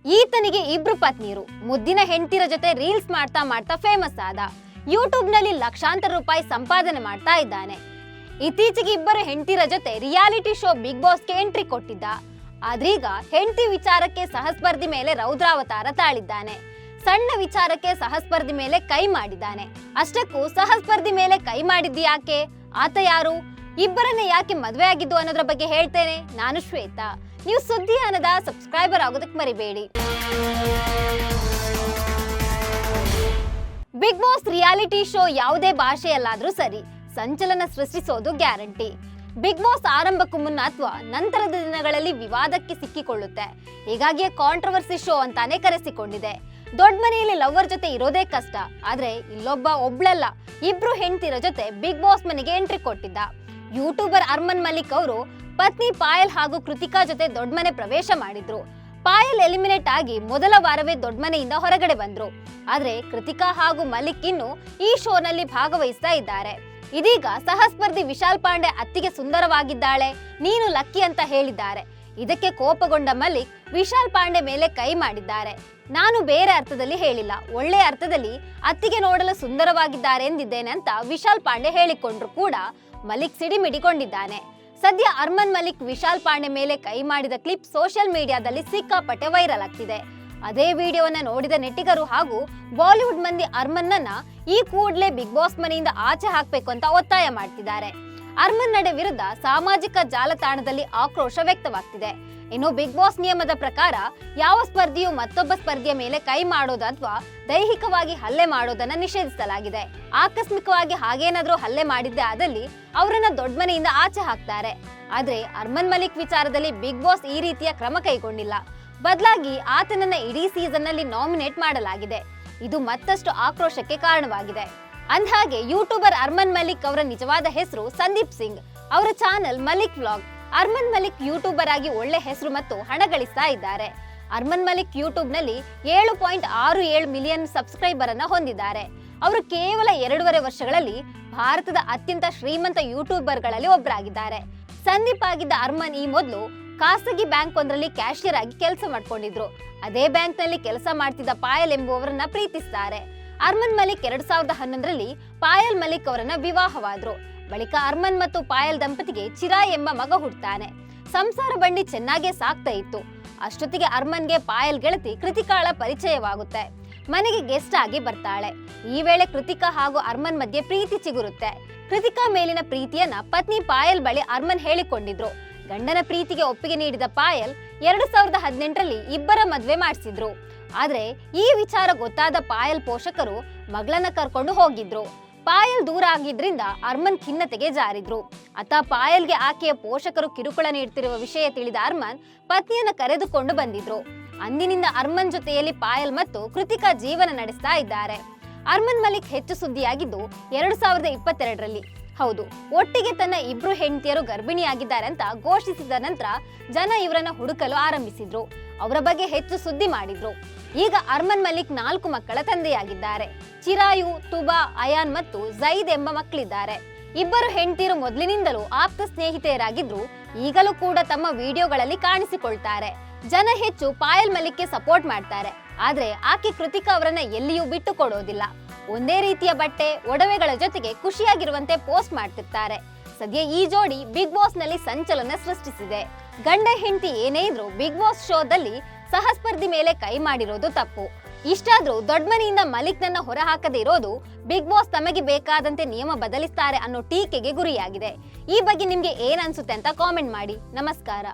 ಈತನಿಗೆ ಇಬ್ರು ಪತ್ನಿಯರು, ಮುದ್ದಿನ ಹೆಂಡತಿರ ಜೊತೆ ರೀಲ್ಸ್ ಮಾಡ್ತಾ ಮಾಡ್ತಾ ಫೇಮಸ್ ಆದ. ಯೂಟ್ಯೂಬ್ ನಲ್ಲಿ ಲಕ್ಷಾಂತರ ರೂಪಾಯಿ ಸಂಪಾದನೆ ಮಾಡ್ತಾ ಇದ್ದಾನೆ. ಇತ್ತೀಚೆಗೆ ಇಬ್ಬರು ಹೆಂಡತಿರ ಜೊತೆ ರಿಯಾಲಿಟಿ ಶೋ ಬಿಗ್ ಬಾಸ್ಗೆ ಎಂಟ್ರಿ ಕೊಟ್ಟಿದ್ದ. ಆದ್ರೀಗ ಹೆಂಡತಿ ವಿಚಾರಕ್ಕೆ ಸಹಸ್ಪರ್ಧಿ ಮೇಲೆ ರೌದ್ರಾವತಾರ ತಾಳಿದ್ದಾನೆ. ಸಣ್ಣ ವಿಚಾರಕ್ಕೆ ಸಹಸ್ಪರ್ಧಿ ಮೇಲೆ ಕೈ ಮಾಡಿದ್ದಾನೆ. ಅಷ್ಟಕ್ಕೂ ಸಹಸ್ಪರ್ಧಿ ಮೇಲೆ ಕೈ ಮಾಡಿದ್ದು ಯಾಕೆ? ಆತ ಯಾರು? ಇಬ್ಬರನ್ನ ಯಾಕೆ ಮದುವೆ ಆಗಿದ್ದು ಅನ್ನೋದ್ರ ಬಗ್ಗೆ ಹೇಳ್ತೇನೆ. ನಾನು ಶ್ವೇತಾ. ನೀವು ಸುದ್ದಿಯಾನದ ಸಬ್ಸ್ಕ್ರೈಬರ್ ಆಗೋದಕ್ಕೆ ಮರಿಬೇಡಿ. ಬಿಗ್ ಬಾಸ್ ರಿಯಾಲಿಟಿ ಶೋ ಯಾವುದೇ ಭಾಷೆಯಲ್ಲಾದ್ರೂ ಸರಿ, ಸಂಚಲನ ಸೃಷ್ಟಿಸೋದು ಗ್ಯಾರಂಟಿ. ಬಿಗ್ ಬಾಸ್ ಆರಂಭಕ್ಕೂ ಮುನ್ನ ಅಥವಾ ನಂತರದ ದಿನಗಳಲ್ಲಿ ವಿವಾದಕ್ಕೆ ಸಿಕ್ಕಿಕೊಳ್ಳುತ್ತೆ. ಹೀಗಾಗಿಯೇ ಕಾಂಟ್ರವರ್ಸಿ ಶೋ ಅಂತಾನೆ ಕರೆಸಿಕೊಂಡಿದೆ. ದೊಡ್ಡ ಮನೆಯಲ್ಲಿ ಲವರ್ ಜೊತೆ ಇರೋದೇ ಕಷ್ಟ, ಆದ್ರೆ ಒಬ್ಳಲ್ಲ, ಇಬ್ರು ಹೆಂಡತಿರ ಜೊತೆ ಬಿಗ್ ಬಾಸ್ ಮನೆಗೆ ಎಂಟ್ರಿ ಕೊಟ್ಟಿದ್ದ. ಯೂಟ್ಯೂಬರ್ ಅರ್ಮನ್ ಮಲಿಕ್ ಅವರು ಪತ್ನಿ ಪಾಯಲ್ ಹಾಗೂ ಕೃತಿಕಾ ಜೊತೆ ದೊಡ್ಡಮನೆ ಪ್ರವೇಶ ಮಾಡಿದ್ರು. ಪಾಯಲ್ ಎಲಿಮಿನೇಟ್ ಆಗಿ ಮೊದಲ ವಾರವೇ ದೊಡ್ಡಮನೆಯಿಂದ ಹೊರಗಡೆ ಬಂದ್ರು. ಆದ್ರೆ ಕೃತಿಕಾ ಹಾಗೂ ಮಲಿಕ್ ಇನ್ನು ಈ ಶೋನಲ್ಲಿ ಭಾಗವಹಿಸ್ತಾ ಇದ್ದಾರೆ. ಇದೀಗ ಸಹಸ್ಪರ್ಧಿ ವಿಶಾಲ್ ಪಾಂಡೆ ಅತ್ತಿಗೆ ಸುಂದರವಾಗಿದ್ದಾಳೆ, ನೀನು ಲಕ್ಕಿ ಅಂತ ಹೇಳಿದ್ದಾರೆ. ಇದಕ್ಕೆ ಕೋಪಗೊಂಡ ಮಲಿಕ್ ವಿಶಾಲ್ ಪಾಂಡೆ ಮೇಲೆ ಕೈ ಮಾಡಿದ್ದಾರೆ. ನಾನು ಬೇರೆ ಅರ್ಥದಲ್ಲಿ ಹೇಳಿಲ್ಲ, ಒಳ್ಳೆ ಅರ್ಥದಲ್ಲಿ ಅತ್ತಿಗೆ ನೋಡಲು ಸುಂದರವಾಗಿದ್ದಾರೆ ಎಂದಿದ್ದೇನೆ ಅಂತ ವಿಶಾಲ್ ಪಾಂಡೆ ಹೇಳಿಕೊಂಡ್ರು ಕೂಡ ಮಲಿಕ್ ಸಿಡಿಮಿಡಿಕೊಂಡಿದ್ದಾನೆ. ಸದ್ಯ ಅರ್ಮನ್ ಮಲಿಕ್ ವಿಶಾಲ್ ಪಾಂಡೆ ಮೇಲೆ ಕೈ ಮಾಡಿದ ಕ್ಲಿಪ್ ಸೋಷಿಯಲ್ ಮೀಡಿಯಾದಲ್ಲಿ ಸಿಕ್ಕಾಪಟ್ಟೆ ವೈರಲ್ ಆಗ್ತಿದೆ. ಅದೇ ವಿಡಿಯೋವನ್ನ ನೋಡಿದ ನೆಟ್ಟಿಗರು ಹಾಗೂ ಬಾಲಿವುಡ್ ಮಂದಿ ಅರ್ಮನ್ನನ್ನ ಈ ಕೂಡಲೇ ಬಿಗ್ ಬಾಸ್ ಮನೆಯಿಂದ ಆಚೆ ಹಾಕಬೇಕು ಅಂತ ಒತ್ತಾಯ ಮಾಡ್ತಿದ್ದಾರೆ. ಅರ್ಮನ್ ನಡೆ ವಿರುದ್ಧ ಸಾಮಾಜಿಕ ಜಾಲತಾಣದಲ್ಲಿ ಆಕ್ರೋಶ ವ್ಯಕ್ತವಾಗ್ತಿದೆ. ಇನ್ನು ಬಿಗ್ ಬಾಸ್ ನಿಯಮದ ಪ್ರಕಾರ ಯಾವ ಸ್ಪರ್ಧಿಯು ಮತ್ತೊಬ್ಬ ಸ್ಪರ್ಧಿಯ ಮೇಲೆ ಕೈ ಮಾಡೋದು ಅಥವಾ ದೈಹಿಕವಾಗಿ ಹಲ್ಲೆ ಮಾಡೋದನ್ನ ನಿಷೇಧಿಸಲಾಗಿದೆ. ಆಕಸ್ಮಿಕವಾಗಿ ಹಾಗೇನಾದ್ರೂ ಹಲ್ಲೆ ಮಾಡಿದ್ದೆ ಆದಲ್ಲಿ ಅವರನ್ನ ದೊಡ್ಡ ಮನೆಯಿಂದ ಆಚೆ ಹಾಕ್ತಾರೆ. ಆದ್ರೆ ಅರ್ಮನ್ ಮಲಿಕ್ ವಿಚಾರದಲ್ಲಿ ಬಿಗ್ ಬಾಸ್ ಈ ರೀತಿಯ ಕ್ರಮ ಕೈಗೊಂಡಿಲ್ಲ. ಬದಲಾಗಿ ಆತನನ್ನ ಇಡೀ ಸೀಸನ್ ನಲ್ಲಿ ನಾಮಿನೇಟ್ ಮಾಡಲಾಗಿದೆ. ಇದು ಮತ್ತಷ್ಟು ಆಕ್ರೋಶಕ್ಕೆ ಕಾರಣವಾಗಿದೆ. ಅಂದಹಾಗೆ ಯೂಟ್ಯೂಬರ್ ಅರ್ಮನ್ ಮಲಿಕ್ ಅವರ ನಿಜವಾದ ಹೆಸರು ಸಂದೀಪ್ ಸಿಂಗ್. ಅವರ channel Malik vlog. Armaan Malik YouTuber ಆಗಿ ಒಳ್ಳೆ ಹೆಸರು ಮತ್ತು ಹಣ ಗಳಿಸ್ತಾ ಇದ್ದಾರೆ. ಅರ್ಮನ್ ಮಲಿಕ್ ಯೂಟ್ಯೂಬ್ ನಲ್ಲಿ 7.67 ಮಿಲಿಯನ್ ಸಬ್ಸ್ಕ್ರೈಬರ್ ಅನ್ನ ಹೊಂದಿದ್ದಾರೆ. ಅವರು ಕೇವಲ 2.5 ವರ್ಷಗಳಲ್ಲಿ ಭಾರತದ ಅತ್ಯಂತ ಶ್ರೀಮಂತ ಯೂಟ್ಯೂಬರ್ ಗಳಲ್ಲಿ ಒಬ್ಬರಾಗಿದ್ದಾರೆ. ಸಂದೀಪ್ ಆಗಿದ್ದ ಅರ್ಮನ್ ಈ ಮೊದಲು ಖಾಸಗಿ ಬ್ಯಾಂಕ್ ಒಂದರಲ್ಲಿ ಕ್ಯಾಶಿಯರ್ ಆಗಿ ಕೆಲಸ ಮಾಡ್ಕೊಂಡಿದ್ರು. ಅದೇ ಬ್ಯಾಂಕ್ ನಲ್ಲಿ ಕೆಲಸ ಮಾಡ್ತಿದ್ದ ಪಾಯಲ್ ಎಂಬುವವರನ್ನ ಪ್ರೀತಿಸ್ತಾರೆ. ಅರ್ಮನ್ ಮಲಿಕ್ 2011ರಲ್ಲಿ ಪಾಯಲ್ ಮಲಿಕ್ ಅವರನ್ನ ವಿವಾಹವಾದ್ರು. ಬಳಿಕ ಅರ್ಮನ್ ಮತ್ತು ಪಾಯಲ್ ದಂಪತಿಗೆ ಚಿರಾಯ್ ಎಂಬ ಮಗ ಹುಡ್ತಾನೆ. ಸಂಸಾರ ಬಂಡಿ ಚೆನ್ನಾಗೇ ಸಾಕ್ತಾ ಇತ್ತು. ಅಷ್ಟೊತ್ತಿಗೆ ಅರ್ಮನ್ಗೆ ಪಾಯಲ್ ಗೆಳತಿ ಕೃತಿಕಾಳ ಪರಿಚಯವಾಗುತ್ತೆ. ಮನೆಗೆ ಗೆಸ್ಟ್ ಆಗಿ ಬರ್ತಾಳೆ. ಈ ವೇಳೆ ಕೃತಿಕಾ ಹಾಗೂ ಅರ್ಮನ್ ಮಧ್ಯೆ ಪ್ರೀತಿ ಚಿಗುರುತ್ತೆ. ಕೃತಿಕಾ ಮೇಲಿನ ಪ್ರೀತಿಯನ್ನ ಪತ್ನಿ ಪಾಯಲ್ ಬಳಿ ಅರ್ಮನ್ ಹೇಳಿಕೊಂಡಿದ್ರು. ಗಂಡನ ಪ್ರೀತಿಗೆ ಒಪ್ಪಿಗೆ ನೀಡಿದ ಪಾಯಲ್ 2018ರಲ್ಲಿ ಇಬ್ಬರ ಮದ್ವೆ ಮಾಡಿಸಿದ್ರು. ಆದ್ರೆ ಈ ವಿಚಾರ ಗೊತ್ತಾದ ಪಾಯಲ್ ಪೋಷಕರು ಮಗಳನ್ನ ಕರ್ಕೊಂಡು ಹೋಗಿದ್ರು. ಪಾಯಲ್ ದೂರ ಆಗಿದ್ರಿಂದ ಅರ್ಮನ್ ಖಿನ್ನತೆಗೆ ಜಾರಿದ್ರು. ಅತ್ತ ಪಾಯಲ್ಗೆ ಆಕೆಯ ಪೋಷಕರು ಕಿರುಕುಳ ನೀಡ್ತಿರುವ ವಿಷಯ ತಿಳಿದ ಅರ್ಮನ್ ಪತ್ನಿಯನ್ನ ಕರೆದುಕೊಂಡು ಬಂದಿದ್ರು. ಅಂದಿನಿಂದ ಅರ್ಮನ್ ಜೊತೆಯಲ್ಲಿ ಪಾಯಲ್ ಮತ್ತು ಕೃತಿಕಾ ಜೀವನ ನಡೆಸ್ತಾ ಇದ್ದಾರೆ. ಅರ್ಮನ್ ಮಲಿಕ್ ಹೆಚ್ಚು ಸುದ್ದಿಯಾಗಿದ್ದು 2022ರಲ್ಲಿ. ಹೌದು, ಒಟ್ಟಿಗೆ ತನ್ನ ಇಬ್ರು ಹೆಂಡತಿಯರು ಗರ್ಭಿಣಿಯಾಗಿದ್ದಾರೆ ಅಂತ ಘೋಷಿಸಿದ ನಂತರ ಜನ ಇವರನ್ನ ಹುಡುಕಲು ಆರಂಭಿಸಿದ್ರು. ಅವರ ಬಗ್ಗೆ ಹೆಚ್ಚು ಸುದ್ದಿ ಮಾಡಿದ್ರು. ಈಗ ಅರ್ಮನ್ ಮಲಿಕ್ 4 ಮಕ್ಕಳ ತಂದೆಯಾಗಿದ್ದಾರೆ. ಚಿರಾಯು, ತುಬಾ, ಅಯಾನ್ ಮತ್ತು ಝೈದ್ ಎಂಬ ಮಕ್ಕಳಿದ್ದಾರೆ. ಇಬ್ಬರು ಹೆಂಡತಿಯರು ಮೊದಲಿನಿಂದಲೂ ಆಪ್ತ ಸ್ನೇಹಿತೆಯರಾಗಿದ್ರು. ಈಗಲೂ ಕೂಡ ತಮ್ಮ ವಿಡಿಯೋಗಳಲ್ಲಿ ಕಾಣಿಸಿಕೊಳ್ತಾರೆ. ಜನ ಹೆಚ್ಚು ಪಾಯಲ್ ಮಲಿಕ್ಗೆ ಸಪೋರ್ಟ್ ಮಾಡ್ತಾರೆ. ಆದ್ರೆ ಆಕೆ ಕೃತಿಕಾ ಅವರನ್ನ ಎಲ್ಲಿಯೂ ಬಿಟ್ಟು ಕೊಡೋದಿಲ್ಲ. ಒಂದೇ ರೀತಿಯ ಬಟ್ಟೆ, ಒಡವೆಗಳ ಜೊತೆಗೆ ಖುಷಿಯಾಗಿರುವಂತೆ ಪೋಸ್ಟ್ ಮಾಡ್ತಿರ್ತಾರೆ. ಸದ್ಯ ಈ ಜೋಡಿ ಬಿಗ್ ಬಾಸ್ ನಲ್ಲಿ ಸಂಚಲನ ಸೃಷ್ಟಿಸಿದೆ. ಗಂಡ ಹೆಂಡತಿ ಏನೇ ಇದ್ರು ಬಿಗ್ ಬಾಸ್ ಶೋದಲ್ಲಿ ಸಹಸ್ಪರ್ಧಿ ಮೇಲೆ ಕೈ ಮಾಡಿರೋದು ತಪ್ಪು. ಇಷ್ಟಾದ್ರೂ ದೊಡ್ಡ ಮನೆಯಿಂದ ಮಲಿಕ್ ನನ್ನ ಹೊರ ಹಾಕದೇ ಇರೋದು ಬಿಗ್ ಬಾಸ್ ತಮಗೆ ಬೇಕಾದಂತೆ ನಿಯಮ ಬದಲಿಸ್ತಾರೆ ಅನ್ನೋ ಟೀಕೆಗೆ ಗುರಿಯಾಗಿದೆ. ಈ ಬಗ್ಗೆ ನಿಮ್ಗೆ ಏನ್ ಅನ್ಸುತ್ತೆ ಅಂತ ಕಾಮೆಂಟ್ ಮಾಡಿ. ನಮಸ್ಕಾರ.